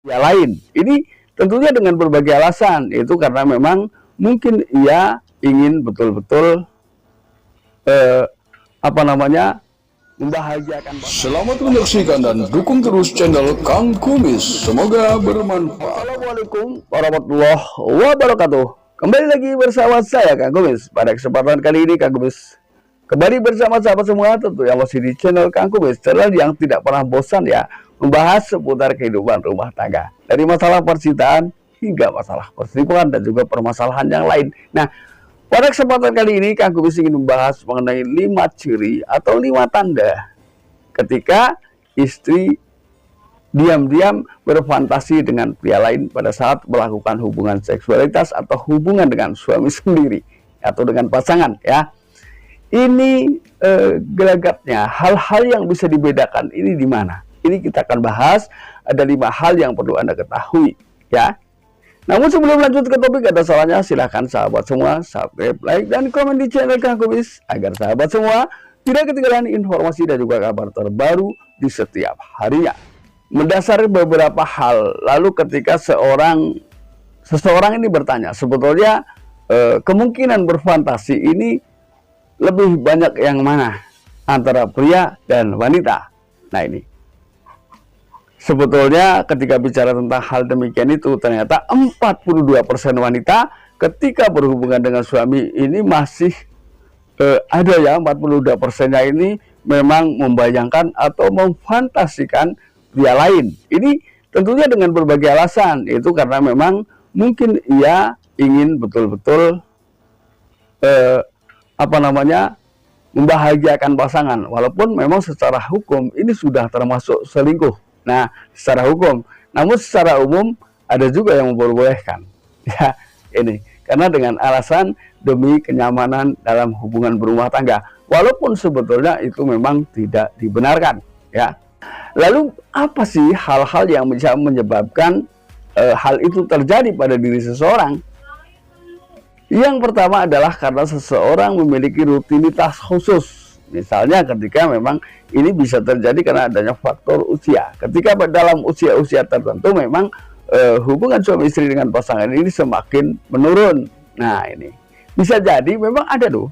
pria lain. Ini tentunya dengan berbagai alasan, itu karena memang mungkin ia ingin betul-betul eh, apa namanya membahagiakan. Selamat menyaksikan dan dukung terus channel Kang Kumis. Semoga bermanfaat. Assalamualaikum warahmatullahi wabarakatuh. Kembali lagi bersama saya Kang Kumis. Pada kesempatan kali ini Kang Kumis kembali bersama sahabat semua, tentu yang masih di channel Kang Kumis, channel yang tidak pernah bosan ya membahas seputar kehidupan rumah tangga, dari masalah percintaan hingga masalah perselingkuhan dan juga permasalahan yang lain. Nah, pada kesempatan kali ini Kang Kumis ingin membahas mengenai 5 ciri atau 5 tanda ketika istri diam-diam berfantasi dengan pria lain pada saat melakukan hubungan seksualitas atau hubungan dengan suami sendiri atau dengan pasangan ya. Ini gelagatnya, hal-hal yang bisa dibedakan ini di mana? Ini kita akan bahas, ada 5 hal yang perlu Anda ketahui ya. Namun sebelum lanjut ke topik, ada salahnya silahkan sahabat semua subscribe, like, dan komen di channel Kang Kumis agar sahabat semua tidak ketinggalan informasi dan juga kabar terbaru di setiap harinya. Mendasari beberapa hal, lalu ketika seseorang ini bertanya, sebetulnya kemungkinan berfantasi ini lebih banyak yang mana antara pria dan wanita? Nah ini, sebetulnya ketika bicara tentang hal demikian itu, ternyata 42% wanita ketika berhubungan dengan suami ini masih ada ya 42%-nya ini memang membayangkan atau memfantasikan pria lain. Ini tentunya dengan berbagai alasan, itu karena memang mungkin ia ingin betul-betul membahagiakan pasangan, walaupun memang secara hukum ini sudah termasuk selingkuh. Nah, secara hukum, namun secara umum ada juga yang memperbolehkan ya ini, karena dengan alasan demi kenyamanan dalam hubungan berumah tangga, walaupun sebetulnya itu memang tidak dibenarkan ya. Lalu apa sih hal-hal yang bisa menyebabkan hal itu terjadi pada diri seseorang? Yang pertama adalah karena seseorang memiliki rutinitas khusus. Misalnya ketika memang ini bisa terjadi karena adanya faktor usia. Ketika dalam usia-usia tertentu memang hubungan suami istri dengan pasangan ini semakin menurun. Nah ini bisa jadi memang ada tuh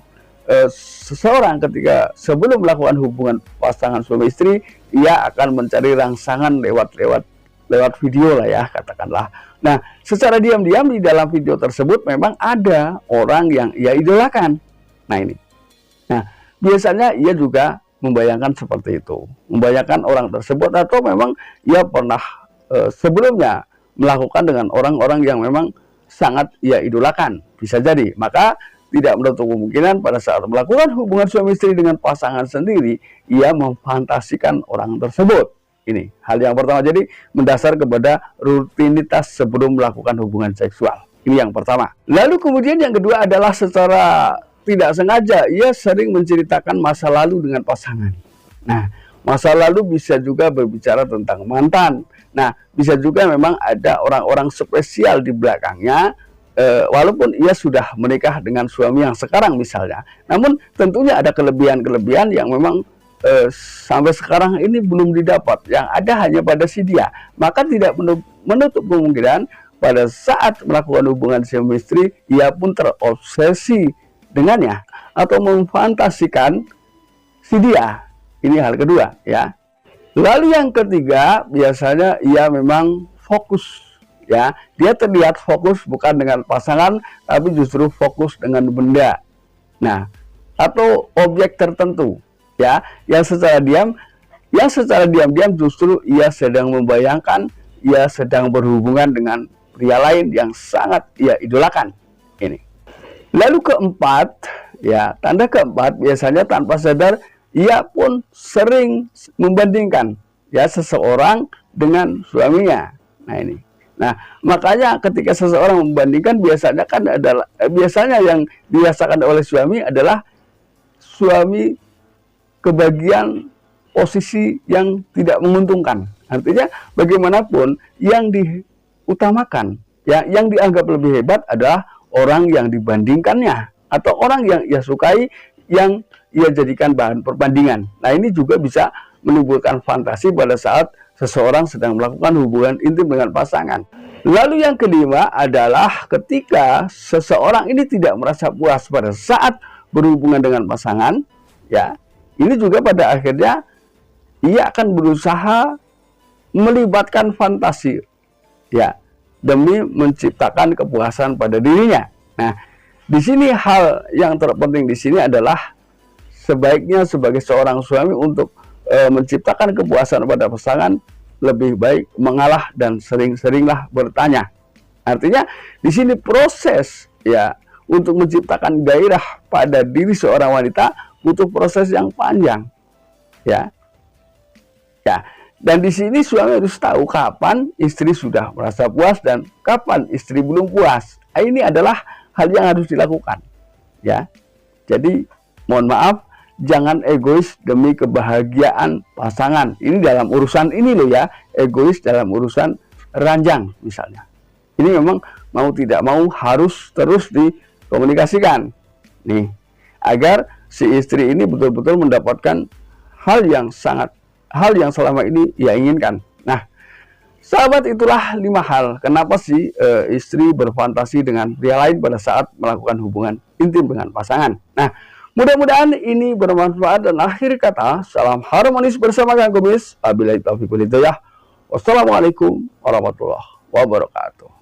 seseorang ketika sebelum melakukan hubungan pasangan suami istri, ia akan mencari rangsangan lewat video lah ya, katakanlah. Nah, secara diam-diam di dalam video tersebut memang ada orang yang ia idolakan. Nah ini. Nah, biasanya ia juga membayangkan seperti itu. Membayangkan orang tersebut, atau memang ia pernah sebelumnya melakukan dengan orang-orang yang memang sangat ia idolakan. Bisa jadi. Maka tidak menutup kemungkinan pada saat melakukan hubungan suami istri dengan pasangan sendiri, ia memfantasikan orang tersebut. Ini hal yang pertama, jadi mendasar kepada rutinitas sebelum melakukan hubungan seksual. Ini yang pertama. Lalu kemudian yang kedua adalah secara tidak sengaja ia sering menceritakan masa lalu dengan pasangan. Nah, masa lalu bisa juga berbicara tentang mantan. Nah, bisa juga memang ada orang-orang spesial di belakangnya, walaupun ia sudah menikah dengan suami yang sekarang misalnya. Namun tentunya ada kelebihan-kelebihan yang memang sampai sekarang ini belum didapat, yang ada hanya pada si dia. Maka tidak menutup kemungkinan pada saat melakukan hubungan suami istri ia pun terobsesi dengannya atau memfantasikan si dia. Ini hal kedua ya. Lalu yang ketiga, biasanya ia memang fokus ya. Dia terlihat fokus bukan dengan pasangan, tapi justru fokus dengan benda. Nah, atau objek tertentu ya, yang secara diam-diam justru ia sedang membayangkan, ia sedang berhubungan dengan pria lain yang sangat ia idolakan. Ini. Lalu keempat, ya, tanda keempat biasanya tanpa sadar ia pun sering membandingkan ya seseorang dengan suaminya. Nah ini. Nah, makanya ketika seseorang membandingkan, biasanya yang dirasakan oleh suami adalah suami kebagian posisi yang tidak menguntungkan. Artinya bagaimanapun yang diutamakan, ya, yang dianggap lebih hebat adalah orang yang dibandingkannya atau orang yang ia sukai, yang ia jadikan bahan perbandingan. Nah ini juga bisa menimbulkan fantasi pada saat seseorang sedang melakukan hubungan intim dengan pasangan. Lalu yang kelima adalah ketika seseorang ini tidak merasa puas pada saat berhubungan dengan pasangan, ya, ini juga pada akhirnya ia akan berusaha melibatkan fantasi, ya, demi menciptakan kepuasan pada dirinya. Nah, di sini hal yang terpenting di sini adalah sebaiknya sebagai seorang suami untuk menciptakan kepuasan pada pasangan, lebih baik mengalah dan sering-seringlah bertanya. Artinya di sini proses, ya, untuk menciptakan gairah pada diri seorang wanita butuh proses yang panjang, ya. Ya, dan di sini suami harus tahu kapan istri sudah merasa puas dan kapan istri belum puas. Ini adalah hal yang harus dilakukan, ya. Jadi mohon maaf, jangan egois demi kebahagiaan pasangan. Ini dalam urusan ini loh ya, egois dalam urusan ranjang misalnya. Ini memang mau tidak mau harus terus dikomunikasikan nih, agar si istri ini betul-betul mendapatkan hal yang selama ini ia inginkan. Nah, sahabat, itulah 5 hal kenapa sih istri berfantasi dengan pria lain pada saat melakukan hubungan intim dengan pasangan. Nah, mudah-mudahan ini bermanfaat, dan akhir kata, salam harmonis bersama Kang Kumis. Wabillahi taufiq wal hidayah. Wassalamualaikum warahmatullahi wabarakatuh.